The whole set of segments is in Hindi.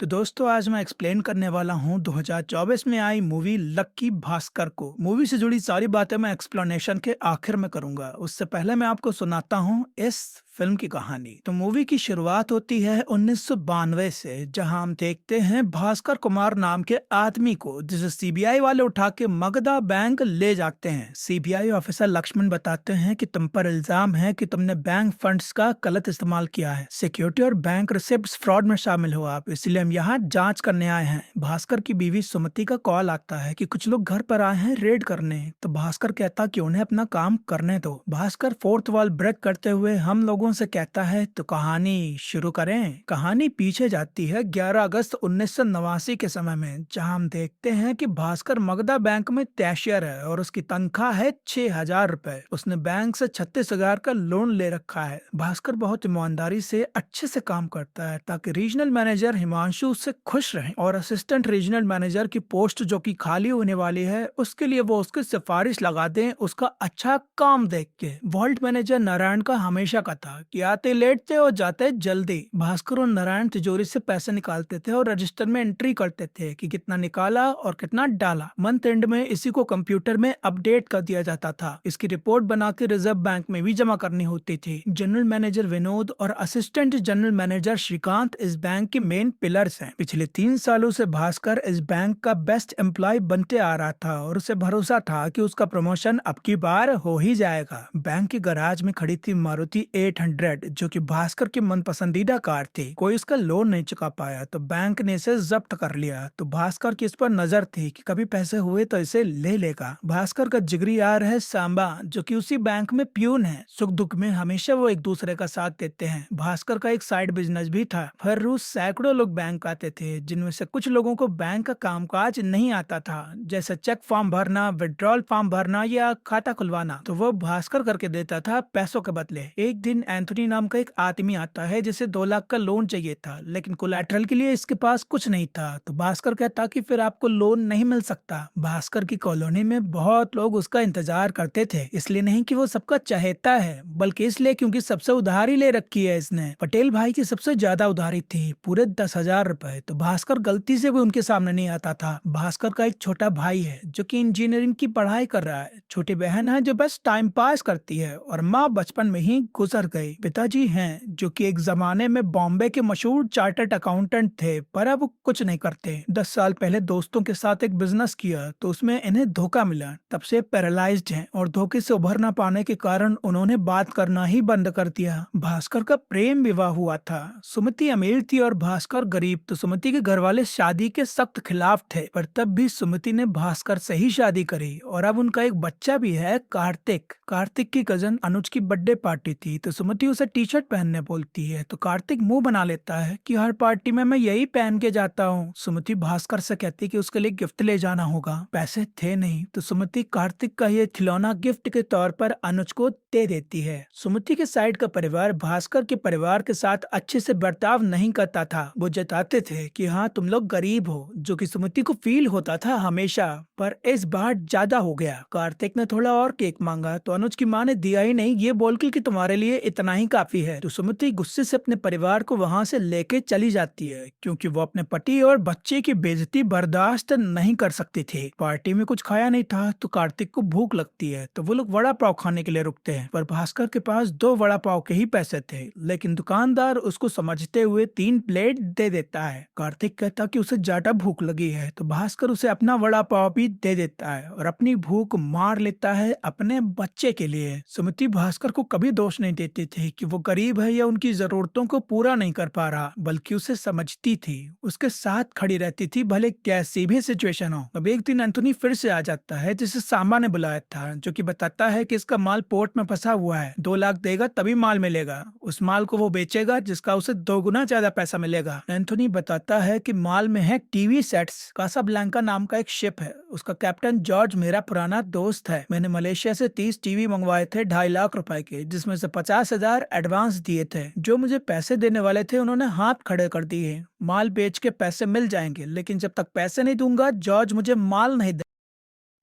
तो दोस्तों आज मैं एक्सप्लेन करने वाला हूँ 2024 में आई मूवी लक्की भास्कर को। मूवी से जुड़ी सारी बातें मैं एक्सप्लेनेशन के आखिर में करूंगा। उससे पहले मैं आपको सुनाता हूँ इस फिल्म की कहानी। तो मूवी की शुरुआत होती है 1992 से, जहां हम देखते हैं भास्कर कुमार नाम के आदमी को, जिसे सीबीआई वाले उठा के मगधा बैंक ले जाते हैं। सीबीआई ऑफिसर लक्ष्मण बताते हैं कि तुम पर इल्जाम है कि तुमने बैंक फंड्स का गलत इस्तेमाल किया है, सिक्योरिटी और बैंक रिसिप्ट्स फ्रॉड में शामिल हो आप, इसलिए हम यहाँ जांच करने आए हैं। भास्कर की बीवी सुमति का कॉल आता है कि कुछ लोग घर पर आए हैं रेड करने। तो भास्कर कहता कि उन्हें अपना काम करने दो। भास्कर फोर्थ वॉल ब्रेक करते हुए हम लोगों से कहता है तो कहानी शुरू करें। कहानी पीछे जाती है 11 अगस्त 1989 के समय में, जहां हम देखते हैं कि भास्कर मगधा बैंक में कैशियर है और उसकी तनख्वाह है 6,000 रुपए। उसने बैंक से 36,000 का लोन ले रखा है। भास्कर बहुत ईमानदारी से अच्छे से काम करता है ताकि रीजनल मैनेजर हिमांशु उससे खुश रहे, और असिस्टेंट रीजनल मैनेजर की पोस्ट जो कि खाली होने वाली है उसके लिए वो उसकी सिफारिश लगा दें उसका अच्छा काम देख के। वॉल्ट मैनेजर नारायण का हमेशा का था कि आते लेट थे और जाते जल्दी। भास्कर और नारायण तिजोरी से पैसे निकालते थे और रजिस्टर में एंट्री करते थे कि कितना निकाला और कितना डाला। मंथ एंड में इसी को कंप्यूटर में अपडेट कर दिया जाता था। इसकी रिपोर्ट बना के रिजर्व बैंक में भी जमा करनी होती थी। जनरल मैनेजर विनोद और असिस्टेंट जनरल मैनेजर श्रीकांत इस बैंक के मेन पिलर्स हैं। पिछले 3 सालों से भास्कर इस बैंक का बेस्ट एम्प्लॉय बनते आ रहा था और उसे भरोसा था कि उसका प्रमोशन अब की बार हो ही जाएगा। बैंक के गैराज में खड़ी थी मारुति 800, जो कि भास्कर की मन पसंदीदा कार थी। कोई उसका लोन नहीं चुका पाया तो बैंक ने इसे जब्त कर लिया। तो भास्कर की इस पर नजर थी कि कभी पैसे हुए तो इसे ले लेगा। भास्कर का जिगरी यार है सांबा, जो कि उसी बैंक में प्यून है। सुख दुख में हमेशा वो एक दूसरे का साथ देते हैं। भास्कर का एक साइड बिजनेस भी था। हर रोज सैकड़ों लोग बैंक आते थे, जिनमें से कुछ लोगों को बैंक का कामकाज नहीं आता था, जैसे चेक फॉर्म भरना, विड्रॉल फॉर्म भरना या खाता खुलवाना। तो वो भास्कर करके देता था पैसों के बदले। एक दिन एंथोनी नाम का एक आदमी आता है जिसे 2 लाख का लोन चाहिए था, लेकिन कोलैटरल के लिए इसके पास कुछ नहीं था। तो भास्कर कहता कि फिर आपको लोन नहीं मिल सकता। भास्कर की कॉलोनी में बहुत लोग उसका इंतजार करते थे, इसलिए नहीं कि वो सबका चहेता है, बल्कि इसलिए क्योंकि सबसे उधारी ले रखी है इसने। पटेल भाई की सबसे ज्यादा उधारी थी, पूरे 10,000 रुपए। तो भास्कर गलती से भी उनके सामने नहीं आता था। भास्कर का एक छोटा भाई है जो कि इंजीनियरिंग की पढ़ाई कर रहा है। छोटी बहन है जो बस टाइम पास करती है, और माँ बचपन में ही गुजर गई। पिताजी हैं जो कि एक जमाने में बॉम्बे के मशहूर चार्टर्ड अकाउंटेंट थे, पर अब कुछ नहीं करते। 10 साल पहले दोस्तों के साथ एक बिजनेस किया तो उसमें इन्हें धोखा मिला। तब से पैरालाइज्ड हैं और धोखे से उभर ना पाने के कारण उन्होंने बात करना ही बंद कर दिया। भास्कर का प्रेम विवाह हुआ था। सुमति अमीर थी और भास्कर गरीब। तो सुमति के घर वाले शादी के सख्त खिलाफ थे, पर तब भी सुमति ने भास्कर से ही शादी करी, और अब उनका एक बच्चा भी है, कार्तिक। कार्तिक की कजन अनुज की बर्थडे पार्टी थी, तो सुमति उसे टी शर्ट पहनने बोलती है, तो कार्तिक मुंह बना लेता है कि हर पार्टी में मैं यही पहन के जाता हूँ। सुमति भास्कर से कहती कि उसके लिए गिफ्ट ले जाना होगा। पैसे थे नहीं, तो सुमति कार्तिक का ये खिलौना गिफ्ट के तौर पर अनुज को दे देती है। सुमति के साइड का परिवार भास्कर के परिवार के साथ अच्छे से बर्ताव नहीं करता था। वो जताते थे कि हाँ तुम लोग गरीब हो, जो कि सुमति को फील होता था हमेशा, पर इस बार ज्यादा हो गया। कार्तिक ने थोड़ा और केक मांगा तो अनुज की माँ ने दिया ही नहीं, ये बोल के कि तुम्हारे लिए इतना ही काफी है। तो सुमति गुस्से से अपने परिवार को वहाँ से लेके चली जाती है, क्योंकि वो अपने पति और बच्चे की बेइज्जती बर्दाश्त नहीं कर सकती थी। पार्टी में कुछ खाया नहीं था तो कार्तिक को भूख लगती है, तो वो लोग वड़ा पाव खाने के लिए रुकते हैं, पर भास्कर के पास 2 वड़ा पाव के ही पैसे थे, लेकिन दुकानदार उसको समझते हुए 3 प्लेट दे देता है। कार्तिक कहता कि उसे ज्यादा भूख लगी है, तो भास्कर उसे अपना वड़ा पाव भी दे देता है और अपनी भूख मार लेता है अपने बच्चे के लिए। सुमति भास्कर को कभी दोष नहीं देती थी कि वो गरीब है या उनकी जरूरतों को पूरा नहीं कर पा रहा, बल्कि उसे समझती थी, उसके साथ खड़ी रहती थी, भले कैसी भी सिचुएशन हो। अब एक दिन एंथोनी फिर से आ जाता है, जिसे सांबा ने बुलाया था, जो कि बताता है कि इसका माल पोर्ट में फंसा हुआ है, 2 लाख देगा तभी माल मिलेगा। उस माल को वो बेचेगा जिसका उसे 2 गुना ज्यादा पैसा मिलेगा। एंथोनी बताता है कि माल में है टीवी सेट्स। कासाब्लैंका नाम का एक शिप है, उसका कैप्टन जॉर्ज मेरा पुराना दोस्त है। मैंने मलेशिया से 30 टीवी मंगवाए थे 2.5 लाख रुपए के, जिसमें से 50,000 एडवांस दिए थे। जो मुझे पैसे देने वाले थे उन्होंने हाथ खड़े कर दिए। माल बेच के पैसे मिल जाएंगे, लेकिन जब तक पैसे नहीं दूंगा जॉर्ज मुझे माल नहीं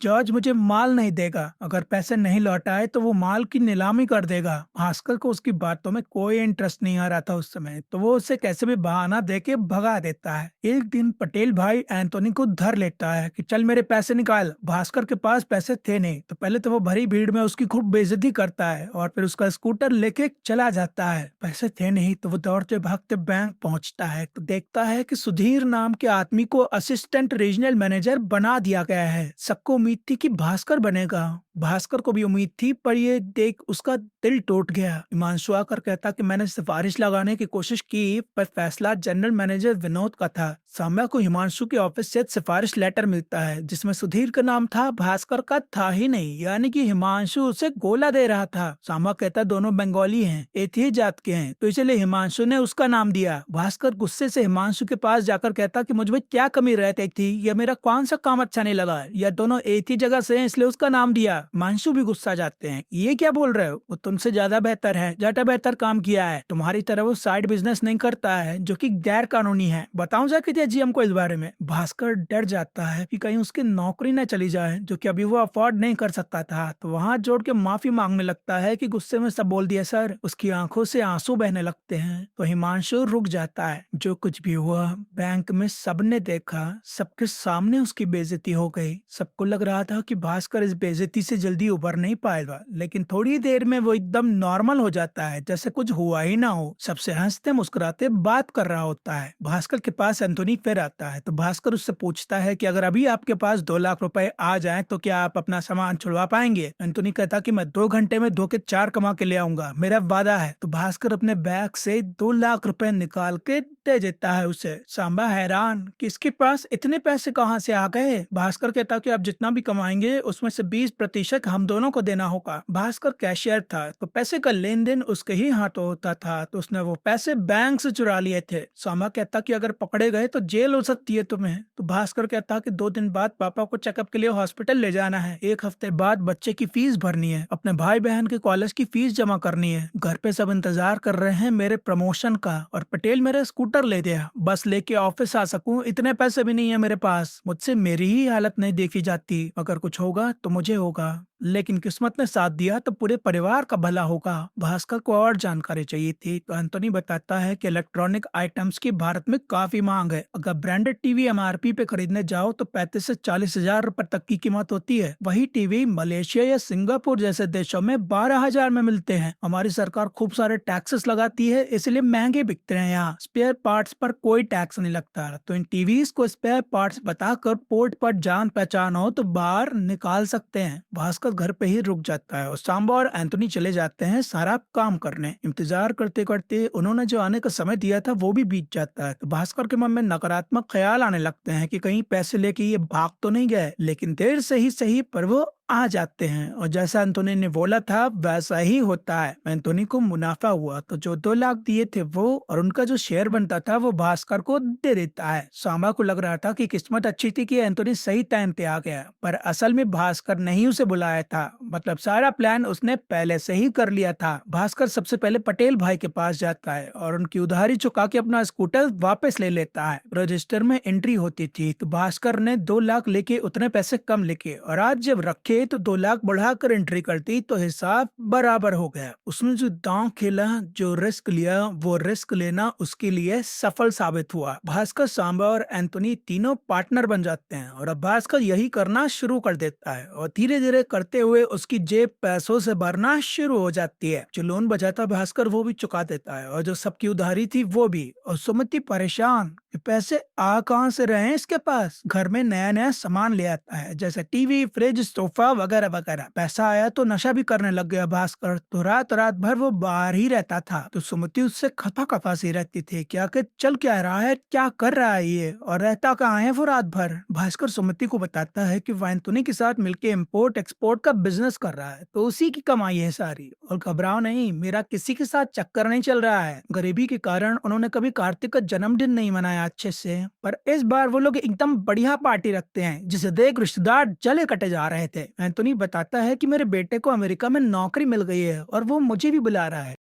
जॉर्ज मुझे माल नहीं देगा, अगर पैसे नहीं लौटाए तो वो माल की नीलामी कर देगा। भास्कर को उसकी बातों में कोई इंटरेस्ट नहीं आ रहा था उस समय, तो वो उसे कैसे भी बहाना दे के भगा देता है। एक दिन पटेल भाई एंथोनी को धर लेता है कि चल मेरे पैसे निकाल। भास्कर के पास पैसे थे नहीं, तो पहले तो वो भरी भीड़ में उसकी खूब बेइज्जती करता है और फिर उसका स्कूटर लेके चला जाता है। पैसे थे नहीं तो वो दौड़ते भागते बैंक पहुंचता है, तो देखता है कि सुधीर नाम के आदमी को असिस्टेंट रीजनल मैनेजर बना दिया गया है। सबको उम्मीद थी कि भास्कर बनेगा, भास्कर को भी उम्मीद थी, पर ये देख उसका दिल टूट गया। हिमांशु आकर कहता कि मैंने सिफारिश लगाने की कोशिश की, पर फैसला जनरल मैनेजर विनोद का था। साम्या को हिमांशु के ऑफिस से सिफारिश लेटर मिलता है जिसमें सुधीर का नाम था, भास्कर का था ही नहीं, यानी कि हिमांशु उसे गोला दे रहा था। सामा कहता दोनों बंगाली हैं, एक ही जात के हैं, तो इसलिए हिमांशु ने उसका नाम दिया। भास्कर गुस्से से हिमांशु के पास जाकर कहता कि मुझ में क्या कमी रहती थी, या मेरा कौन सा काम अच्छा नहीं लगा, या दोनों एक ही जगह से हैं इसलिए उसका नाम दिया। हिमांशु भी गुस्सा जाते हैं, ये क्या बोल रहे हो, वो तुमसे ज्यादा बेहतर है, ज्यादा बेहतर काम किया है, तुम्हारी तरह वो साइड बिजनेस नहीं करता है जो कि गैर कानूनी है। बताऊं जाके जी हमको इस बारे में। भास्कर डर जाता है कि कहीं उसकी नौकरी न चली जाए, जो कि अभी वो अफोर्ड नहीं कर सकता था, तो वहां जोड़ के माफी मांगने लगता है कि गुस्से में सब बोल दिया सर। उसकी आंखों से आंसू बहने लगते हैं, तो हिमांशु रुक जाता है। जो कुछ भी हुआ बैंक में सबने देखा, सबके सामने उसकी बेइज्जती हो गई। सबको लग रहा था कि भास्कर इस बेइज्जती से जल्दी उबर नहीं पाएगा, लेकिन थोड़ी देर में वो एकदम नॉर्मल हो जाता है, जैसे कुछ हुआ ही ना हो। सबसे हंसते मुस्कुराते बात कर रहा होता है। भास्कर के पास एंथोनी फिर आता है, तो भास्कर उससे पूछता है कि अगर अभी आपके पास 2 लाख रुपए आ जाएं तो क्या आप अपना सामान छुड़वा पाएंगे। एंथोनी कहता कि मैं 2 घंटे में 2 के 4 कमा के ले आऊंगा, मेरा वादा है। तो भास्कर अपने बैग से 2 लाख रुपए निकाल के दे देता है उसे। सांबा हैरान कि इसके पास इतने पैसे कहाँ से आ गए। भास्कर कहता कि आप जितना भी कमाएंगे उसमें से 20% हम दोनों को देना होगा। भास्कर कैशियर था, तो पैसे का लेन देन उसके ही हाथों होता था, तो उसने वो पैसे बैंक से चुरा लिए थे। सांबा कहता कि अगर पकड़े गए तो जेल हो सकती है तुम्हें। तो भास्कर कहता कि 2 दिन बाद पापा को चेकअप के लिए हॉस्पिटल ले जाना है, 1 हफ्ते बाद बच्चे की फीस भरनी है, अपने भाई बहन के कॉलेज की फीस जमा करनी है। घर पे सब इंतजार कर रहे हैं मेरे प्रमोशन का, और पटेल मेरा स्कूटर ले दिया, बस लेके ऑफिस आ सकूं, इतने पैसे भी नहीं है मेरे पास। मुझसे मेरी ही हालत नहीं देखी जाती, अगर कुछ होगा तो मुझे होगा, लेकिन किस्मत ने साथ दिया तो पूरे परिवार का भला होगा। भास्कर को और जानकारी चाहिए थी, तो एंथोनी बताता है कि इलेक्ट्रॉनिक आइटम्स की भारत में काफी मांग है। अगर ब्रांडेड टीवी एमआरपी पे खरीदने जाओ तो 35 से 40 हजार रुपए तक की कीमत होती है। वही टीवी मलेशिया या सिंगापुर जैसे देशों में 12 हजार में मिलते हैं। हमारी सरकार खूब सारे टैक्सेस लगाती है, इसलिए महंगे बिकते हैं। यहाँ स्पेयर पार्ट्स पर कोई टैक्स नहीं लगता, तो इन टीवीज को स्पेयर पार्ट्स बताकर पोर्ट पर जान पहचान हो तो बाहर निकाल सकते हैं। भास्कर घर पे ही रुक जाता है और सांबा और एंथोनी चले जाते हैं सारा काम करने। इंतजार करते करते उन्होंने जो आने का समय दिया था वो भी बीत जाता है, तो भास्कर के मन में नकारात्मक ख्याल आने लगते हैं कि कहीं पैसे लेके ये भाग तो नहीं गए। लेकिन देर से ही सही, पर वो आ जाते हैं, और जैसा एंथोनी ने बोला था वैसा ही होता है। एंथोनी को मुनाफा हुआ, तो जो 2 लाख दिए थे वो और उनका जो शेयर बनता था वो भास्कर को दे देता है। सांबा को लग रहा था कि किस्मत अच्छी थी कि एंथोनी सही टाइम पे आ गया, पर असल में भास्कर ने ही उसे बुलाया था, मतलब सारा प्लान उसने पहले से ही कर लिया था। भास्कर सबसे पहले पटेल भाई के पास जाता है और उनकी उधारी चुका के अपना स्कूटर वापस ले लेता है। रजिस्टर में एंट्री होती थी, तो भास्कर ने 2 लाख लेके उतने पैसे कम लेके, और आज जब रखे तो 2 लाख बढ़ाकर एंट्री कर दी, तो हिसाब बराबर हो गया। उसने जो दांव खेला, जो रिस्क लिया, वो रिस्क लेना उसके लिए सफल साबित हुआ। भास्कर, सांबा और एंथोनी तीनों पार्टनर बन जाते हैं, और अब भास्कर यही करना शुरू कर देता है, और धीरे धीरे करते हुए उसकी जेब पैसों से भरना शुरू हो जाती है। जो लोन बचा था भास्कर वो भी चुका देता है, और जो सबकी उधारी थी वो भी। और सुमति परेशान कि पैसे आ कहाँ से रहे हैं इसके पास। घर में नया नया सामान ले आता है, जैसे टीवी, फ्रिज, सोफा वगैरह वगैरह। पैसा आया तो नशा भी करने लग गया भास्कर, तो रात रात भर वो बाहर ही रहता था। तो सुमति उससे खफा खफा सी रहती थी, क्या कि चल क्या रहा है, क्या कर रहा है ये, और रहता कहाँ है वो रात भर। भास्कर सुमति को बताता है कि वाइंतुनी के साथ मिलके इम्पोर्ट एक्सपोर्ट का बिजनेस कर रहा है, तो उसी की कमाई है सारी। और घबराओ नहीं, मेरा किसी के साथ चक्कर नहीं चल रहा है। गरीबी के कारण उन्होंने कभी कार्तिक का जन्मदिन नहीं मनाया अच्छे से, पर इस बार वो लोग एकदम बढ़िया पार्टी रखते हैं, जिसे देख रिश्तेदार जले कटे जा रहे थे। एंथोनी बताता है कि मेरे बेटे को अमेरिका में नौकरी मिल गई है और वो मुझे भी बुला रहा है।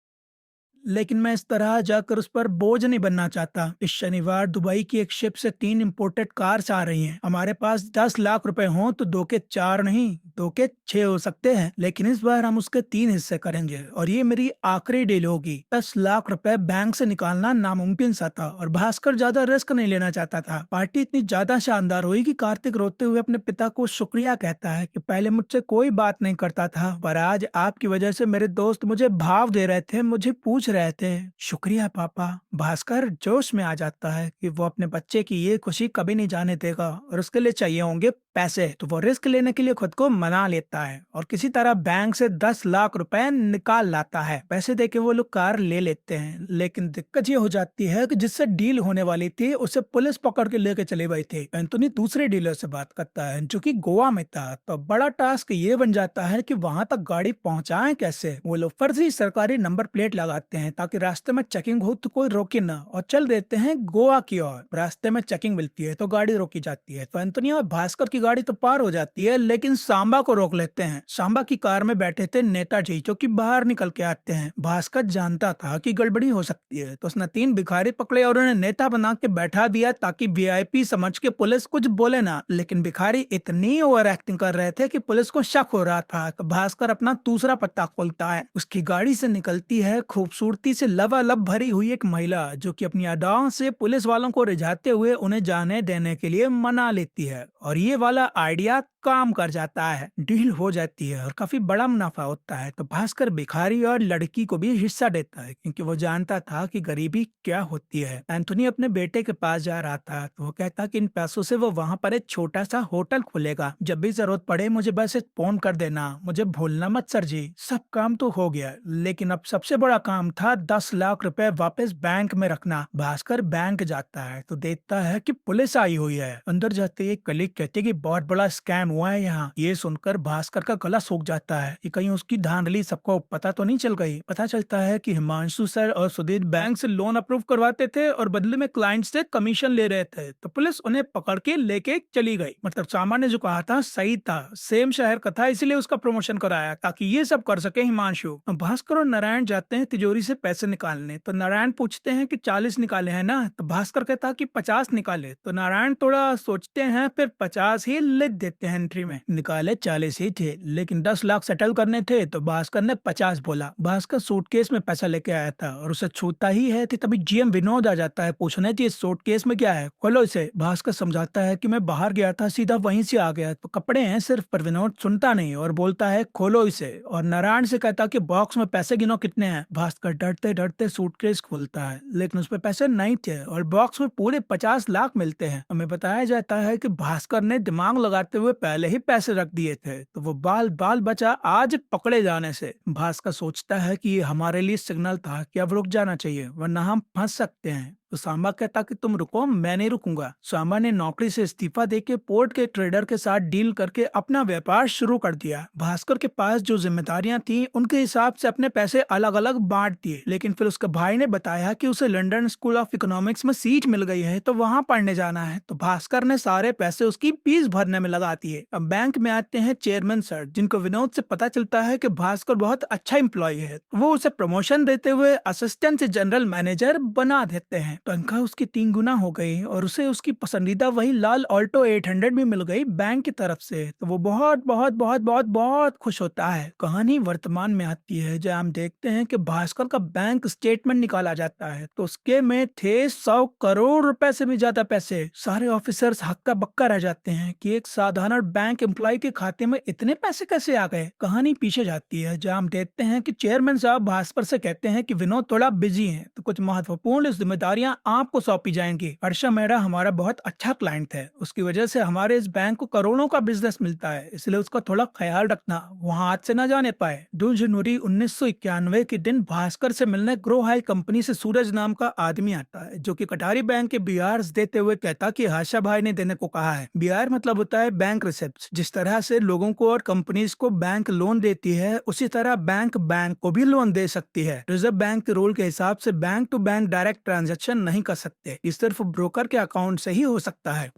लेकिन मैं इस तरह जाकर उस पर बोझ नहीं बनना चाहता। इस शनिवार दुबई की एक शिप से 3 इंपोर्टेड कार्स आ रही हैं। हमारे पास 10 लाख रुपए हों तो 2 के 4 नहीं, 2 के 6 हो सकते हैं, लेकिन इस बार हम उसके 3 हिस्से करेंगे और ये मेरी आखिरी डील होगी। 10 लाख रुपए बैंक से निकालना नामुमकिन सा था और भास्कर ज्यादा रिस्क नहीं लेना चाहता था। पार्टी इतनी ज्यादा शानदार हुई कि कार्तिक रोते हुए अपने पिता को शुक्रिया कहता है कि पहले मुझसे कोई बात नहीं करता था, पर आज आपकी वजह से मेरे दोस्त मुझे भाव दे रहे थे, मुझे पूछ रहे थे। शुक्रिया पापा। भास्कर जोश में आ जाता है कि वो अपने बच्चे की ये खुशी कभी नहीं जाने देगा और उसके लिए चाहिए होंगे पैसे, तो वो रिस्क लेने के लिए खुद को मना लेता है और किसी तरह बैंक से 10 लाख रुपए निकाल लाता है। पैसे देके वो लोग कार ले लेते हैं, लेकिन दिक्कत ये हो जाती है कि जिससे डील होने वाली थी उसे पुलिस पकड़ के लेके चले गई थी। एंथोनी दूसरे डीलर से बात करता है जो कि गोवा में था, तो बड़ा टास्क ये बन जाता है कि वहां तक गाड़ी पहुंचाएं कैसे। वो लोग फर्जी सरकारी नंबर प्लेट लगाते हैं ताकि रास्ते में चेकिंग हो तो कोई रोके ना, और चल देते हैं गोवा की ओर। रास्ते में चेकिंग मिलती है तो गाड़ी रोकी जाती है, तो एंथोनी और भास्कर की गाड़ी तो पार हो जाती है, लेकिन सांबा को रोक लेते हैं। सांबा की कार में बैठे थे नेताजी जो कि बाहर निकल के आते हैं। भास्कर जानता था कि गड़बड़ी हो सकती है, तो उसने 3 भिखारी पकड़े और उन्हें नेता बना के बैठा दिया ताकि वीआईपी समझ के पुलिस कुछ बोले ना। लेकिन भिखारी इतनी ओवर एक्टिंग कर रहे थे कि पुलिस को शक हो रहा था। तो भास्कर अपना दूसरा पत्ता खोलता है। उसकी गाड़ी से निकलती है खूबसूरती से लबालब भरी हुई एक महिला जो कि अपनी अदाओं से पुलिस वालों को रिझाते हुए उन्हें जाने देने के लिए मना लेती है, और ये वाला आइडिया काम कर जाता है। डील हो जाती है और काफी बड़ा मुनाफा होता है। तो भास्कर भिखारी और लड़की को भी हिस्सा देता है क्योंकि वो जानता था कि गरीबी क्या होती है। एंथोनी अपने बेटे के पास जा रहा था, तो वो कहता कि इन पैसों से वो वहाँ पर एक छोटा सा होटल खोलेगा। जब भी जरूरत पड़े मुझे बस एक फोन कर देना, मुझे भूलना मत सर जी। सब काम तो हो गया, लेकिन अब सबसे बड़ा काम था 10 लाख रुपए वापस बैंक में रखना। भास्कर बैंक जाता है तो देखता है कि पुलिस आई हुई है। अंदर जाते ही कलीग कहते कि बहुत बड़ा स्कैम हुआ है यहाँ। ये सुनकर भास्कर का गला सूख जाता है कि कहीं उसकी धांधली सबको पता तो नहीं चल गई। पता चलता है कि हिमांशु सर और सुधीर बैंक से लोन अप्रूव करवाते थे और बदले में क्लाइंट से कमीशन ले रहे थे, तो पुलिस उन्हें पकड़ के लेके चली गई। मतलब सामान्य जो कहा था सही था, सेम शहर का था, इसलिए उसका प्रमोशन कराया ताकि ये सब कर सके हिमांशु। भास्कर और नारायण जाते हैं तिजोरी से पैसे निकालने, तो नारायण पूछते हैं कि 40 निकाले हैं ना, तो भास्कर कहता कि 50 निकाले। तो नारायण थोड़ा सोचते हैं, फिर 50 ही लिख देते हैं एंट्री में। निकाले 40 ही थे, लेकिन 10 लाख सेटल करने थे, तो भास्कर ने 50 बोला। भास्कर सूटकेस में पैसा लेके आया था और उसे छूता ही है कि तभी जीएम विनोद आ जाता है पूछने कि इस सूटकेस में क्या है, खोलो इसे। भास्कर समझाता है कि मैं बाहर गया था, सीधा वहीं से आ गया, तो कपड़े हैं सिर्फ। पर विनोद सुनता नहीं और बोलता है खोलो इसे, और नारायण से कहता कि बॉक्स में पैसे गिनो कितने हैं। भास्कर डरते डरते सूटकेस खोलता है, लेकिन उसमें पैसे नहीं थे और बॉक्स में पूरे 50 लाख मिलते हैं। हमें बताया जाता है कि भास्कर ने दिमाग लगाते हुए पहले ही पैसे रख दिए थे, तो वो बाल बाल बचा आज पकड़े जाने से। भास्कर सोचता है कि ये हमारे लिए सिग्नल था कि अब रुक जाना चाहिए वरना हम फंस सकते हैं। तो सांबा कहता कि तुम रुको, मैं नहीं रुकूंगा। सांबा ने नौकरी से इस्तीफा देके पोर्ट के ट्रेडर के साथ डील करके अपना व्यापार शुरू कर दिया। भास्कर के पास जो जिम्मेदारियां थी उनके हिसाब से अपने पैसे अलग अलग बांट दिए, लेकिन फिर उसके भाई ने बताया कि उसे लंदन स्कूल ऑफ इकोनॉमिक्स में सीट मिल गई है, तो वहां पढ़ने जाना है। तो भास्कर ने सारे पैसे उसकी फीस भरने में लगा दिए। अब बैंक में आते हैं चेयरमैन सर, जिनको विनोद से पता चलता है कि भास्कर बहुत अच्छा एम्प्लॉय है। वो उसे प्रमोशन देते हुए असिस्टेंट जनरल मैनेजर बना देते हैं। तनख्वाह उसकी 3 गुना हो गई और उसे उसकी पसंदीदा वही लाल ऑल्टो 800 भी मिल गई बैंक की तरफ से। तो वो बहुत बहुत बहुत बहुत बहुत खुश होता है। कहानी वर्तमान में आती है जहाँ हम देखते हैं कि भास्कर का बैंक स्टेटमेंट निकाला जाता है, तो उसके में थे 100 करोड़ रुपए से भी ज्यादा पैसे। सारे ऑफिसर्स हक्का बक्का रह जाते हैं कि एक साधारण बैंक एम्प्लॉय के खाते में इतने पैसे कैसे आ गए। कहानी पीछे जाती है जहाँ हम देखते हैं कि चेयरमैन साहब भास्कर से कहते हैं कि विनोद थोड़ा बिजी है, तो कुछ महत्वपूर्ण जिम्मेदारियां आपको सौंपी जाएंगी। हर्षा मेहरा हमारा बहुत अच्छा क्लाइंट है, उसकी वजह से हमारे इस बैंक को करोड़ों का बिजनेस मिलता है, इसलिए उसका थोड़ा ख्याल रखना, वहाँ हाथ से न जाने पाए। 2 जनवरी 1991 के दिन भास्कर से मिलने ग्रो हाई कंपनी से सूरज नाम का आदमी आता है, जो कि कटारी बैंक के बीआर देते हुए कहता कि हर्षा भाई ने देने को कहा है। बीआर मतलब होता है बैंक रिसिप्ट। जिस तरह से लोगों को और कंपनीज को बैंक लोन देती है, उसी तरह बैंक बैंक को भी लोन दे सकती है। रिजर्व बैंक के रूल के हिसाब से bank to bank direct transaction नहीं कर सकते, ये सिर्फ ब्रोकर के अकाउंट से ही हो सकता है।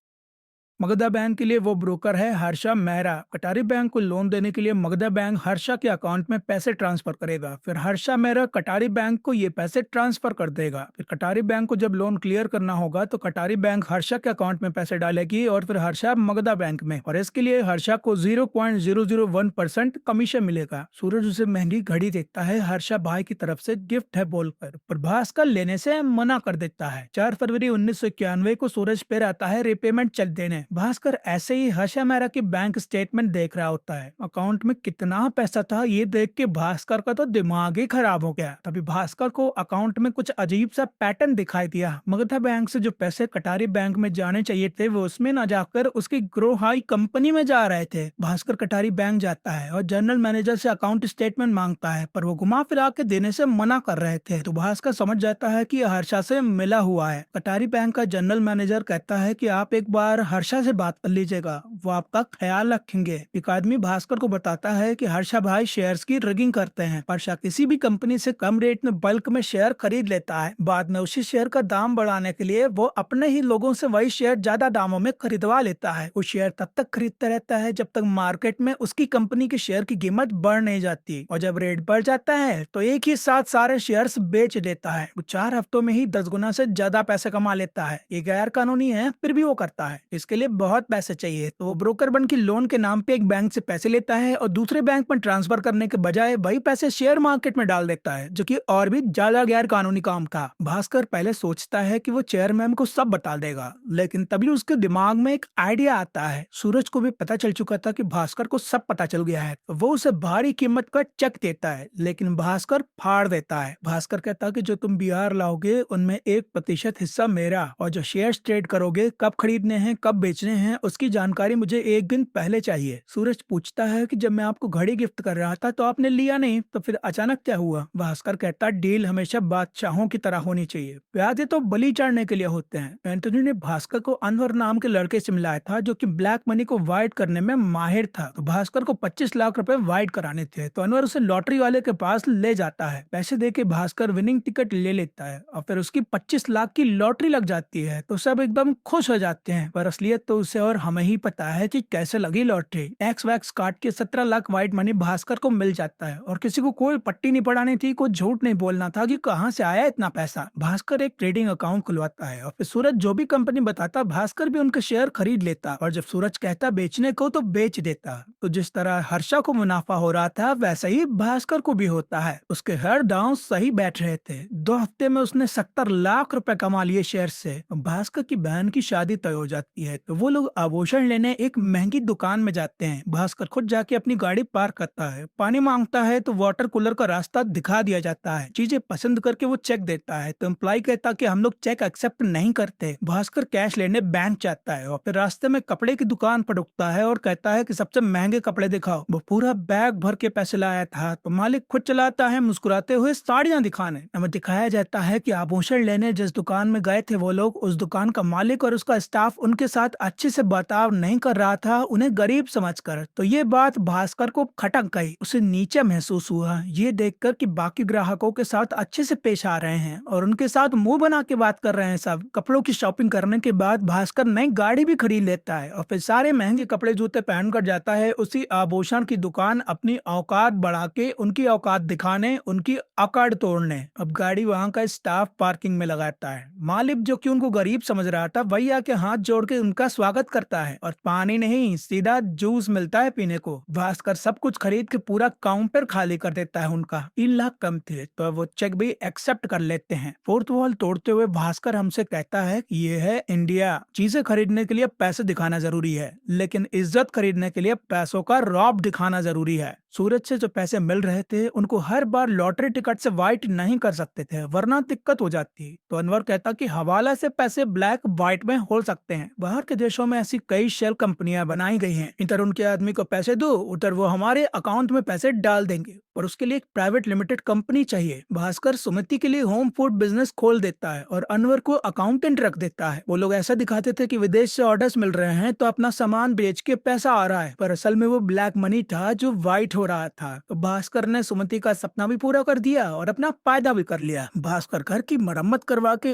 मगधा बैंक के लिए वो ब्रोकर है हर्षा मेहरा। कटारी बैंक को लोन देने के लिए मगधा बैंक हर्षा के अकाउंट में पैसे ट्रांसफर करेगा, फिर हर्षा मेहरा कटारी बैंक को ये पैसे ट्रांसफर कर देगा। फिर कटारी बैंक को जब लोन क्लियर करना होगा तो कटारी बैंक हर्षा के अकाउंट में पैसे डालेगी और फिर हर्षा मगधा बैंक में, और इसके लिए हर्षा को 0.001% कमीशन मिलेगा। सूरज उसे महंगी घड़ी देता है हर्षा भाई की तरफ से गिफ्ट है बोलकर, पर भास्कर लेने से मना कर देता है। 4 फरवरी 1991 को सूरज फिर आता है रिपेमेंट चेक देने। भास्कर ऐसे ही हर्षा मेहरा की बैंक स्टेटमेंट देख रहा होता है। अकाउंट में कितना पैसा था ये देख के भास्कर का तो दिमाग ही खराब हो गया। तभी भास्कर को अकाउंट में कुछ अजीब सा पैटर्न दिखाई दिया। मगधा बैंक से जो पैसे कटारी बैंक में जाने चाहिए थे वो उसमें न जाकर उसकी ग्रो हाई कंपनी में जा रहे थे। भास्कर कटारी बैंक जाता है और जनरल मैनेजर से अकाउंट स्टेटमेंट मांगता है, पर वो घुमा फिरा के देने से मना कर रहे थे। तो भास्कर समझ जाता है कि हर्षा से मिला हुआ है। कटारी बैंक का जनरल मैनेजर कहता है कि आप एक बार हर्षा से बात कर लीजिएगा, वो आपका ख्याल रखेंगे। एक आदमी भास्कर को बताता है कि हर्षा भाई शेयर्स की रिगिंग करते हैं। हर्षा किसी भी कंपनी से कम रेट में बल्क में शेयर खरीद लेता है, बाद में उसी शेयर का दाम बढ़ाने के लिए वो अपने ही लोगों से वही शेयर ज्यादा दामों में खरीदवा लेता है। वो शेयर तब तक खरीदता रहता है जब तक मार्केट में उसकी कंपनी के शेयर की कीमत बढ़ नहीं जाती, और जब रेट बढ़ जाता है तो एक ही साथ सारे शेयर्स बेच देता है। वो 4 हफ्तों में ही 10 गुना से ज्यादा पैसे कमा लेता है। ये गैर कानूनी है, फिर भी वो करता है। इसके लिए बहुत पैसे चाहिए तो वो ब्रोकर बन के लोन के नाम पे एक बैंक से पैसे लेता है और दूसरे बैंक में ट्रांसफर करने के बजाय वही पैसे शेयर मार्केट में डाल देता है, जो कि और भी ज्यादा गैर कानूनी काम था। भास्कर पहले सोचता है कि वो चेयरमैन को सब बता देगा, लेकिन तभी उसके दिमाग में एक आइडिया आता है। सूरज को भी पता चल चुका था कि भास्कर को सब पता चल गया है, तो वो उसे भारी कीमत का चेक देता है, लेकिन भास्कर फाड़ देता है। भास्कर कहता है कि जो तुम बिहार लाओगे उनमें 1% हिस्सा मेरा, और जो शेयर ट्रेड करोगे, कब खरीदने हैं कब बेचने हैं उसकी जानकारी मुझे एक दिन पहले चाहिए। सूरज पूछता है कि जब मैं आपको घड़ी गिफ्ट कर रहा था तो आपने लिया नहीं, तो फिर अचानक क्या हुआ? भास्कर कहता है डील हमेशा बादशाहों की तरह होनी चाहिए, प्यादे तो बलि चढ़ने के लिए होते हैं। एंटोनी ने भास्कर को अनवर नाम के लड़के से मिलाया था जो कि ब्लैक मनी को वाइट करने में माहिर था। तो भास्कर को 25 लाख रुपए वाइट कराने थे, तो अनवर उसे लॉटरी वाले के पास ले जाता है। पैसे देके भास्कर विनिंग टिकट ले लेता है और फिर उसकी 25 लाख की लॉटरी लग जाती है, तो सब एकदम खुश हो जाते हैं। पर असलियत तो उसे और हमें ही पता है कि कैसे लगी लॉटरी। टैक्स वैक्स काट के 17 लाख वाइट मनी भास्कर को मिल जाता है और किसी को कोई पट्टी नहीं पड़ानी थी, कोई झूठ नहीं बोलना था कि कहाँ से आया इतना पैसा। भास्कर एक ट्रेडिंग अकाउंट खुलवाता है और फिर सूरज जो भी कंपनी बताता भास्कर भी उनके शेयर खरीद लेता, और जब सूरज कहता बेचने को तो बेच देता। तो जिस तरह हर्षा को मुनाफा हो रहा था वैसा ही भास्कर को भी होता है। उसके हर दांव सही बैठ रहे थे। 2 हफ्ते में उसने 70 लाख रुपए कमा लिए शेयर से। भास्कर की बहन की शादी तय हो जाती है, तो वो लोग आभूषण लेने एक महंगी दुकान में जाते हैं। भास्कर खुद जाके अपनी गाड़ी पार्क करता है, पानी मांगता है तो वाटर कूलर का रास्ता दिखा दिया जाता है। चीजें पसंद करके वो चेक देता है, तो एम्प्लॉय कहता कि हम लोग चेक एक्सेप्ट नहीं करते। भास्कर कैश लेने बैंक जाता है और फिर रास्ते में कपड़े की दुकान पर रुकता है और कहता है कि सबसे महंगे कपड़े दिखाओ। वो पूरा बैग भर के पैसे लाया था, तो मालिक खुद चलाता है मुस्कुराते हुए साड़ियां दिखाने। हमें दिखाया जाता है कि आभूषण लेने जिस दुकान में गए थे वो लोग, उस दुकान का मालिक और उसका स्टाफ उनके साथ अच्छे से बर्ताव नहीं कर रहा था, उन्हें गरीब समझकर। तो ये बात भास्कर को खटक गई। उसे नीचे महसूस हुआ ये देखकर कि बाकी ग्राहकों के साथ अच्छे से पेश आ रहे हैं और उनके साथ मुंह बना के बात कर रहे हैं। सब कपड़ों की शॉपिंग करने के बाद भास्कर नई गाड़ी भी खरीद लेता है और फिर सारे महंगे कपड़े जूते पहनकर जाता है उसी आभूषण की दुकान, अपनी औकात बढ़ा के उनकी औकात दिखाने, उनकी अकड़ तोड़ने। अब गाड़ी वहाँ का स्टाफ पार्किंग में लगाता है। मालिक जो कि उनको गरीब समझ रहा था वही आके हाथ जोड़ के उनका स्वागत करता है और पानी नहीं सीधा जूस मिलता है पीने को। भास्कर सब कुछ खरीद के पूरा काउंटर खाली कर देता है। उनका 3 लाख कम थे तो वो चेक भी एक्सेप्ट कर लेते हैं। फोर्थ वॉल तोड़ते हुए भास्कर हमसे कहता है कि ये है इंडिया। चीजें खरीदने के लिए पैसे दिखाना जरूरी है, लेकिन इज्जत खरीदने के लिए पैसों का रौब दिखाना जरूरी है। सूरज से जो पैसे मिल रहे थे उनको हर बार लॉटरी टिकट से वाइट नहीं कर सकते थे, वरना दिक्कत हो जाती। तो अनवर कहता कि हवाला से पैसे ब्लैक व्हाइट में हो सकते हैं। बाहर के देशों में ऐसी कई शेल कंपनियां बनाई गई हैं। इधर उनके आदमी को पैसे दो, उधर वो हमारे अकाउंट में पैसे डाल देंगे, और उसके लिए एक प्राइवेट लिमिटेड कंपनी चाहिए। भास्कर सुमिति के लिए होम फूड बिजनेस खोल देता है और अनवर को अकाउंटेंट रख देता है। वो लोग ऐसा दिखाते थे कि विदेश से ऑर्डर्स मिल रहे हैं तो अपना सामान बेच के पैसा आ रहा है, पर असल में वो ब्लैक मनी था जो व्हाइट हो रहा था। तो भास्कर ने सुमति का सपना भी पूरा कर दिया और अपना फायदा भी कर लिया। भास्कर घर की मरम्मत करवा के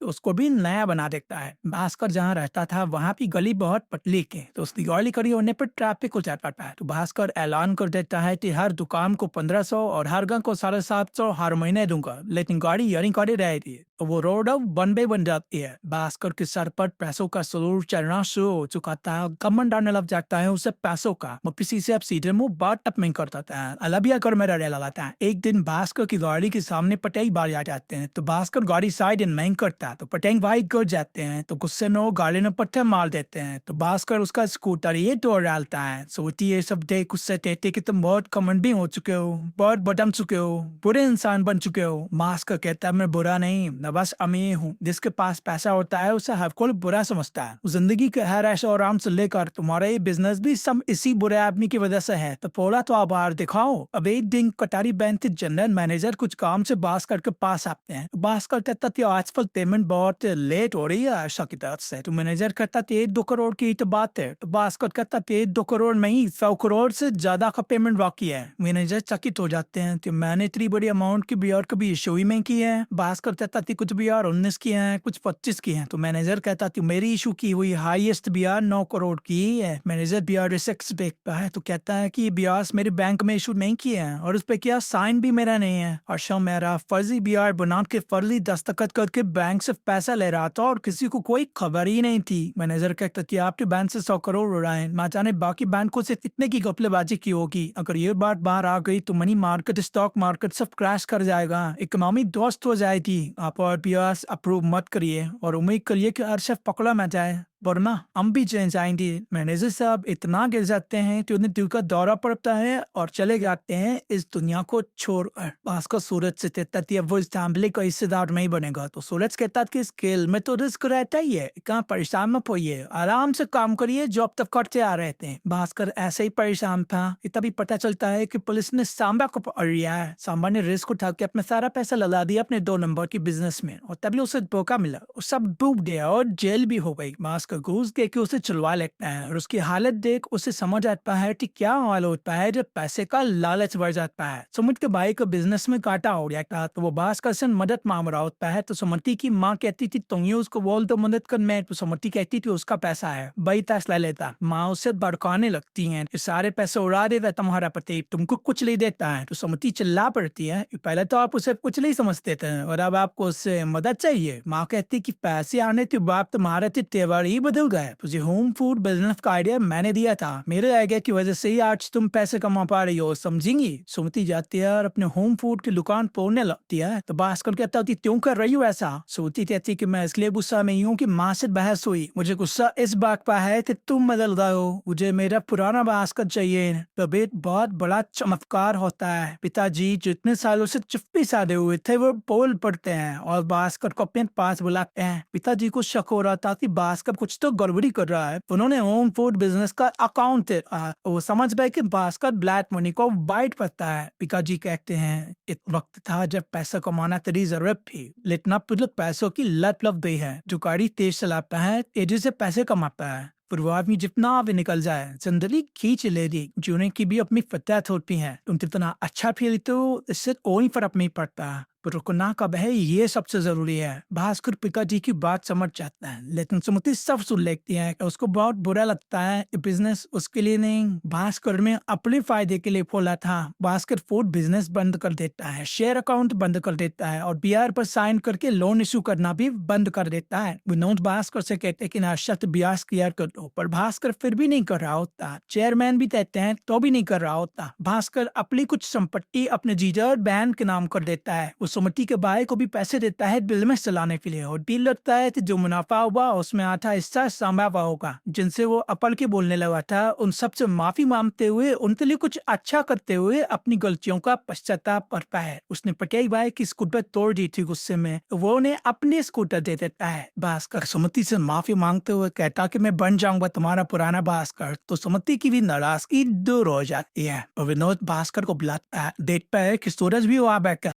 तो उसको भी नया बना देता है। भास्कर जहाँ रहता था वहाँ की गली बहुत पतली थी, तो उस दिवाली खड़ी होने पर ट्रैफिक हो जाता था। तो भास्कर ऐलान कर देता है कि हर दुकान को 1500 और हर घर को 750 हर महीने दूंगा, लेकिन गाड़ी यानी गाड़ी रहेगी। तो वो रोड अब वन वे बन जाती है। भास्कर के सर पर पैसों का सुरूर चढ़ना शुरू हो चुका था। घमंड आने लग जाता है उसे पैसों का। वो किसी से अब सीधे मुंह बात तक नहीं करता था। अलबिया कर मेरा रह लगा था। एक दिन भास्कर की गाड़ी के सामने पटेल भाई आ जाते हैं, तो भास्कर गाड़ी साइड इन नहीं करता, तो पटेल भाई गिर जाते हैं। तो गुस्से में वो गाड़ी में पत्थर मार देते हैं। तो भास्कर उसका स्कूटर ये तोड़ डालता है। सोची ये सब देख उससे कहते कि तुम बहुत कमंडी हो चुके हो, बहुत बदम चुके हो, बुरे इंसान बन चुके हो। भास्कर कहता है मैं बुरा नहीं, मैं बस अमीर हूँ। जिसके पास पैसा होता है उसे हर कोई बुरा समझता है। जिंदगी के हर ऐशो आराम से लेकर तुम्हारा ये बिजनेस भी सब इसी बुरे आदमी की वजह से है। तो थोड़ा तो आभार दिखाओ। अब एक दिन कटारी बैंक के जनरल मैनेजर कुछ काम से भास्कर के पास आते हैं। भास्कर कहता कि आजकल पेमेंट बहुत लेट हो रही है आशा की तरफ से। तो मैनेजर कहता कि 1-2 करोड़ की तो बात है। तो भास्कर कहता कि 1-2 करोड़ नहीं, 100 करोड़ से ज्यादा का पेमेंट बाकी है। मैनेजर चकित हो जाते हैं कि मैंने इतनी बड़ी अमाउंट की बियर कभी इशू ही नहीं की है। भास्कर कहता कि कुछ बियर 19 की है, कुछ 25 की है। तो मैनेजर कहता कि मेरी इशू की हुई हाईएस्ट बियर 9 करोड़ की है। मैनेजर बियर रिसिक्स देखता है तो कहता है कि ये बियर मेरे बैंक में इशू नहीं किए हैं और उस पर क्या साइन भी मेरा नहीं है। और शो मेरा फर्जी बियर बना के फर्जी दस्तखत करके बैंक से पैसा ले रहा था और किसी को कोई खबर ही नहीं थी। मैनेजर कहता कि आपके बैंक से 100 करोड़ उड़ाए, ना जाने बाकी बैंकों से कितने की घपलेबाजी की होगी। अगर ये बात बाहर आ गई तो मनी मार्केट, स्टॉक मार्केट सब क्रैश कर जाएगा, इकोनॉमी ध्वस्त हो जाएगी। आप और बियर अप्रूव मत करिए और उम्मीद करिए कि अर्शफ पकड़ा ना जाए, वरना हम भी चेंज आएंगे। मैनेजर साहब इतना गिर जाते हैं कि उन्हें दिल का दौरा पड़ता है और चले जाते हैं इस दुनिया को छोड़कर। भास्कर सूरज से कहता कि अब वो इस फैमिली का हिस्सेदार नहीं बनेगा। तो सूरज कहता कि स्केल में तो रिस्क रहता ही है, कहाँ परेशान मत होइए, आराम से काम करिए, जॉब तक करते आ रहे थे। भास्कर ऐसे ही परेशान था कि तभी पता चलता है कि पुलिस ने सांबा को पकड़ लिया है। सांबा ने रिस्क उठा के अपना सारा पैसा लगा दिया अपने 2 नंबर की बिजनेस में और तभी उसे धोखा मिला। वो सब डूब गया और जेल भी हो गई। भास्कर घूस दे के उसे चुलवा लेता है और उसकी हालत देख उसे समझ आता है कि क्या हाल होता है जब पैसे का लालच बढ़ जाता है। सुमित के भाई को बिजनेस में काटा हो गया था, तो वो भास्कर से मदद मांग रहा होता है। तो सुमति की माँ कहती थी तुम ही उसको बोल दो मदद कर। मैं तो सुमति कहती थी उसका पैसा है, भाई तस ले लेता। माँ उससे भड़काने लगती है, सारे पैसे उड़ा देता तुम्हारा पति, तुमको कुछ नहीं देता है। तो सुमति चिल्ला पड़ती है, पहले तो आप उसे कुछ नहीं समझते थे और अब आपको उससे मदद चाहिए। माँ कहती कि पैसे आने के बाद तुम्हारे तेवर ही बदल गए। तुझे होम फूड बिजनेस का आइडिया मैंने दिया था, मेरे आइडिया की वजह से ही आज तुम पैसे कमा पा रही हो, समझेंगी। सुमति जाती है और अपने होम फूड की दुकान तोड़ने लगती है। तो भास्कर कहता है क्यों कर रही हो ऐसा। सुमति कहती कि मैं इसलिए गुस्सा में हूँ कि माँ से बहस हुई, मुझे गुस्सा इस बात पर है कि तुम बदल गए हो, मुझे मेरा पुराना भास्कर चाहिए। तबीयत बहुत बड़ा चमत्कार होता है। पिताजी जितने सालों से चुप्पी साधे हुए थे वो बोल पड़ते हैं और भास्कर को अपने पास बुलाते हैं। पिताजी को शक हो रहा था कि भास्कर कुछ तो गड़बड़ी कर रहा है। उन्होंने होम फूड बिजनेस का अकाउंट वो समझ गए कि भास्कर ब्लैक मनी को वाइट करता है। पिताजी कहते हैं एक वक्त था जब पैसा कमाना तेरी जरूरत थी, लेकिन अब तुझे पैसों की लत लग गई है। जो गाड़ी तेज चलाता है तेजी से पैसे कमाता है, परिवार में जितना भी निकल जाए जिंदगी खींच लेगी। जीने की भी अपनी फतहत होती है। तुम जितना अच्छा फील तो इससे कोई फर्क नहीं पड़ता, पर रुकना कब है ये सबसे जरूरी है। भास्कर पिताजी की बात समझ जाता है, लेकिन सुमति सब सुन लेती है। उसको बहुत बुरा लगता है बिजनेस उसके लिए नहीं, भास्कर में अपने फायदे के लिए खोला था। भास्कर फूड बिजनेस बंद कर देता है, शेयर अकाउंट बंद कर देता है और बिहार पर साइन करके लोन इशू करना भी बंद कर देता है। विनोद भास्कर से कहते हैं कि ना शर्त ब्याज क्लियर कर दो, पर भास्कर फिर भी नहीं कर रहा होता। चेयरमैन भी कहते हैं तो भी नहीं कर रहा होता। भास्कर अपनी कुछ संपत्ति अपने जीजा और बहन के नाम कर देता है। वो सुमति के भाई को भी पैसे देता है बिजनेस चलाने के लिए और डील लगता है कि जो मुनाफा हुआ उसमें आधा हिस्सा संभावा होगा। जिनसे वो अपल के बोलने लगा था उन सबसे माफी मांगते हुए उनके लिए कुछ अच्छा करते हुए अपनी गलतियों का पश्चाताप करता है। उसने पटेल भाई की स्कूटर तोड़ दी थी गुस्से में, वो उन्हें अपने स्कूटर दे देता है। भास्कर सुमति से माफी मांगते हुए कहता कि मैं बन जाऊंगा तुम्हारा पुराना भास्कर। तो सुमति की भी नाराजगी दूर हो जाती है और विनोद भास्कर को बुलाता है। देखता है कि सूरज भी वहाँ बैठकर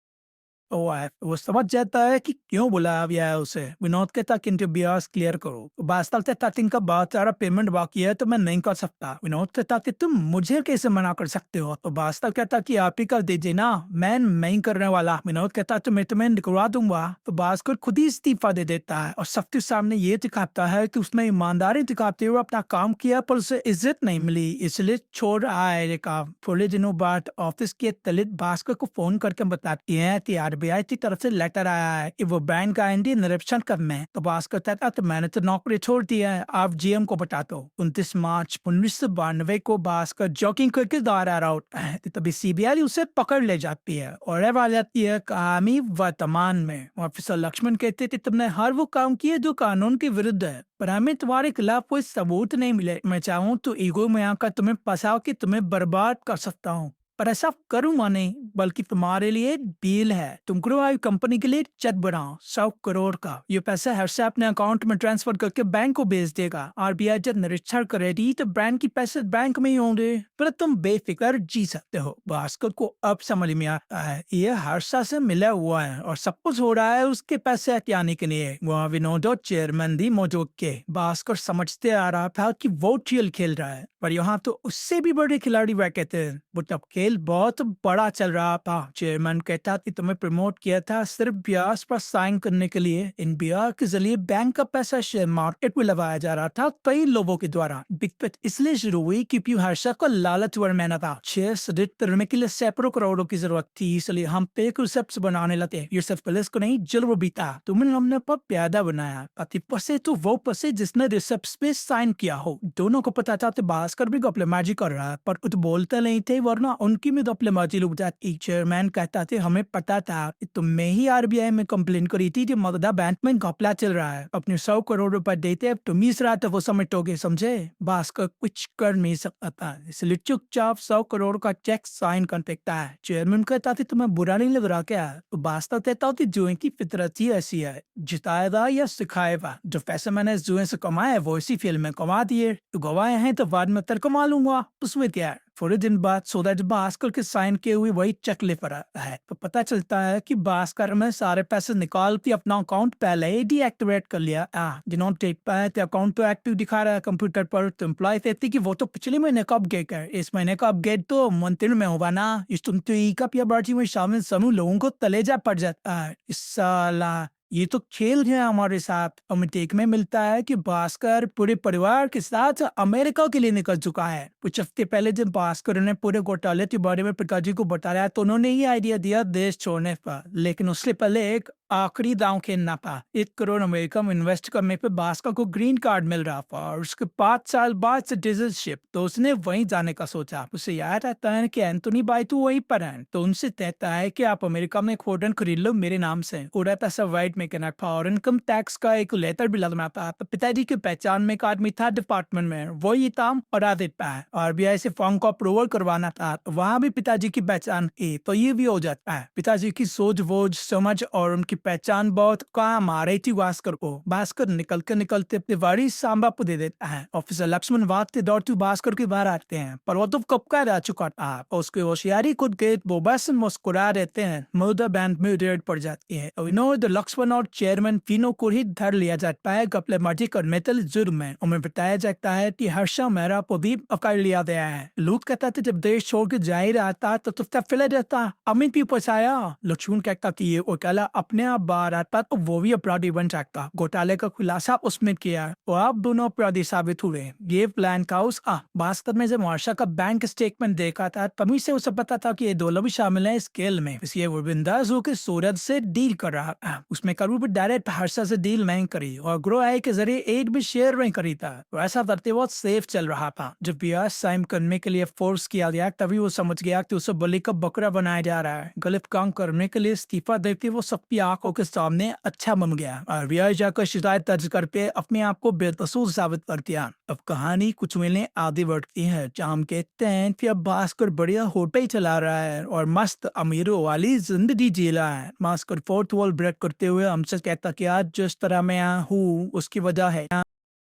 वो समझ जाता है कि क्यों बुलाया गया है उसे। विनोद कहता कि इंटरव्यूअर्स क्लियर करो। तो बादशाह कहता कि इनका बहुत सारा पेमेंट बाकी है तो मैं नहीं कर सकता। विनोद कहता कि तुम मुझे कैसे मना कर सकते हो। तो बादशाह कहता कि आप ही कर दीजिए ना, मैं नहीं करने वाला। विनोद कहता तो मैं तुम्हें निकलवा दूंगा। तो बादशाह खुद ही इस्तीफा दे देता है और सबके सामने ये दिखाता है कि उसने ईमानदारी दिखाते हुए अपना काम किया पर उसे इज्जत नहीं मिली, इसलिए छोड़ आए ये काम। थोड़े दिनों बाद ऑफिस के दलित भास्कर को फोन करके बताती है कि आरबीआई की तरफ से लेटर आया है कि वो बैंक का एनडी निरीक्षण करने हैं। तो भास्कर कहता तो मैंने तो नौकरी छोड़ दी है, आप जीएम को बता दो। 29 मार्च 1992 को भास्कर जॉगिंग करके घर आ रहा होता है तो तभी सीबीआई उसे पकड़ ले जाती है और अब आ जाती है कहानी वर्तमान में। ऑफिसर लक्ष्मण कहते थे तुमने हर वो काम किए जो कानून के विरुद्ध है, पर हमें तुम्हारे खिलाफ कोई सबूत नहीं मिले। मैं चाहूँ तो ईगो में आकर तुम्हें फंसा के तुम्हें बर्बाद कर सकता हूँ, पर ऐसा करूंगा नहीं, बल्कि तुम्हारे लिए डील है। तुम करो आई कंपनी के लिए चेक बनाओ 100 करोड़ का। ये पैसा हर से अपने अकाउंट में ट्रांसफर करके बैंक को भेज देगा। आरबीआई जब निरीक्षण करेगी तो बैंक की पैसे बैंक में ही होंगे, पर तुम बेफिक्र जी सकते हो। भास्कर को अब समझ में आता है ये हर्षा से मिला हुआ है और सब कुछ हो रहा है उसके पैसे हथियाने के लिए। वहाँ विनोद और चेयरमैन भी मौजूद के। भास्कर समझते आ रहा था कि वो खेल खेल रहा है, पर यहाँ तो उससे भी बड़े खिलाड़ी बैठे थे। वो तब खेल बहुत बड़ा चल रहा था। चेयरमैन कहता कि तुम्हें प्रमोट किया था सिर्फ ब्याज पर साइन करने के लिए। इन ब्याज के जरिए बैंक का पैसा शेयर मार्केट में लगाया जा रहा था कई लोगों के द्वारा। दिक्कत इसलिए शुरू हुई क्योंकि हर्षा को लालच मैंने था। शेयर खरीद करने के लिए सैकड़ों करोड़ों की जरूरत थी, इसलिए हम पे रिसेप्ट बनाने लगे। ये सिर्फ पुलिस को नहीं जल्द भी था। तुमने हमने पर प्यादा बनाया, पति पसे तो वो पसे जिसने रिसेप्ट पे साइन किया हो। दोनों को पता था भास्कर भी गपलेबाजी कर रहा है, पर कुछ बोलते नहीं थे वरना उनकी भी गपलेबाजी लुक जाती। चेयरमैन कहता थे हमें पता था कि तुमने ही आरबीआई में कंप्लेन करी थी कि मौजूदा बैंक में घपला चल रहा है। अपने 100 करोड़ रुपए देते अब तुम ही इस रात वो समेटोगे, समझे। भास्कर कुछ कर नहीं सकता था, इसलिए चुपचाप 100 करोड़ का चेक साइन कर देता है। चेयरमैन कहता थे तुम्हें बुरा नहीं लग रहा क्या। तो भास्कर कहता कि जुए की फितरत ही ऐसी है, जिताएगा या सिखाएगा। जो पैसे मैंने इस जुए से कमाए वो इसी फील्ड में कमा दिए, तो गवाए हैं तो बाद में तेरे को मालूंगा, उसमें क्या है। थोड़े दिन बाद सूरज भास्कर के साइन किए हुए वही चेक ले पर है तो पता चलता है कि भास्कर में सारे पैसे निकाल के अपना अकाउंट पहले ही डीएक्टिवेट कर लिया। जिन्होंने देख पाया तो अकाउंट तो एक्टिव दिखा रहा है कंप्यूटर पर। तो एम्प्लॉय कहती कि वो तो पिछले महीने का अपडेट है, इस महीने का अपडेट तो मंत्री में होगा ना। इस तुम तो ई कप या बाजी में शामिल समूह लोगों को तलेजा पड़ जाता है। इस साला ये तो खेल है हमारे साथ। हमें देखने मिलता है कि भास्कर पूरे परिवार के साथ अमेरिका के लिए निकल चुका है। कुछ हफ्ते पहले जब भास्कर ने पूरे घोटाले के बारे में पिताजी को बताया तो उन्होंने ही आइडिया दिया देश छोड़ने का, लेकिन उससे पहले एक आखिरी दांव खेलना था। 1 करोड़ अमेरिका में इन्वेस्ट करने पे भास्कर को ग्रीन कार्ड मिल रहा था और उसके 5 साल बाद सिटीजनशिप, तो उसने वहीं जाने का सोचा। उसे याद आता है कि एंथोनी बाई तो वहीं पर है, तो उनसे कहता है कि आप अमेरिका में एक होटल खरीद लो मेरे नाम से। पूरा पैसा वाइट में करना था और इनकम टैक्स का एक लेटर भी लगना था। तो पिताजी की पहचान में एक आदमी था डिपार्टमेंट में, वो ये काम करा देता है। आरबीआई से फॉर्म को अप्रूवल करवाना था, तो वहाँ भी पिताजी की पहचान थी, तो ये भी हो जाता है। पिताजी की सोच वोच समझ और उनकी पहचान बहुत काम आ रही थी भास्कर को। भास्कर निकलते अपनी वारी सांबा को दे देता है। ऑफिसर लक्ष्मण भागते दौड़ते भास्कर के बाहर आते हैं, पर वो तो कब का रह चुका था और उसकी होशियारी खुद के वो बस मुस्कुरा रहते हैं। मर्डर बैंड में रेड पड़ जाती है और विनोद, लक्ष्मण और चेयरमैन तीनों को ही धर लिया जाता है गपलेबाजी करने के जुर्म में। उन्हें बताया जाता है कि हर्षा मेहरा को भी पकड़ लिया गया है। लूट कहता था जब देश छोड़ के जा ही रहा था तो तुफ्ता फिले रहता, अमित भी पछाया। लक्ष्मण कहता कि ये घोटाला अपने आप बाहर आता तो वो भी अपराधी बन सकता। घोटाले का खुलासा उसमें किया और आप दोनों अपराधी साबित हुए। ये प्लान था उसका। वास्तव में जब हर्षा का बैंक स्टेटमेंट देखा था तभी से उसे पता था कि ये दोनों भी शामिल है इस खेल में, इसलिए वो बिंदास होकर सूरज से डील कर रहा था। उसमें कभी भी डायरेक्ट हर्षा से डील नहीं करी और ग्रो आई के जरिए एक भी शेयर नहीं करी था। तो ऐसा करते बहुत सेफ चल रहा था। जब ब्याज साइन करने के लिए फोर्स किया गया तभी वो समझ गया कि उसे बलि का बकरा बनाया जा रहा है। गलत काम करने के लिए इस्तीफा देते वो सबकी आंखों के सामने अच्छा बन गया और ब्याज जाकर शिकायत दर्ज करके अपने आप को बेकसूर साबित कर दिया। अब कहानी कुछ मिलने आगे बढ़ती है जहाँ हम कहते हैं कि अब भास्कर बढ़िया होटल चला रहा है और मस्त अमीरों वाली जिंदगी जी रहा है। भास्कर फोर्थ वॉल ब्रेक करते हुए हमसे कहता कि आज जिस तरह मैं यहाँ हूँ उसकी वजह है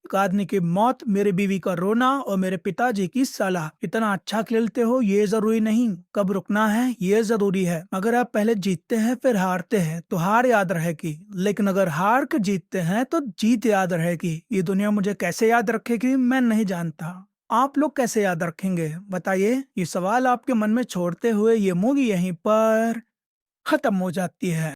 एक आदमी की मौत, मेरी बीवी का रोना और मेरे पिताजी की सलाह। इतना अच्छा खेलते हो ये जरूरी नहीं, कब रुकना है ये जरूरी है। अगर आप पहले जीतते हैं फिर हारते हैं तो हार याद रहेगी, लेकिन अगर हार कर जीतते हैं तो जीत याद रहेगी। ये दुनिया मुझे कैसे याद रखेगी मैं नहीं जानता। आप लोग कैसे याद रखेंगे बताइए। ये सवाल आपके मन में छोड़ते हुए ये मूवी यहीं पर खत्म हो जाती है।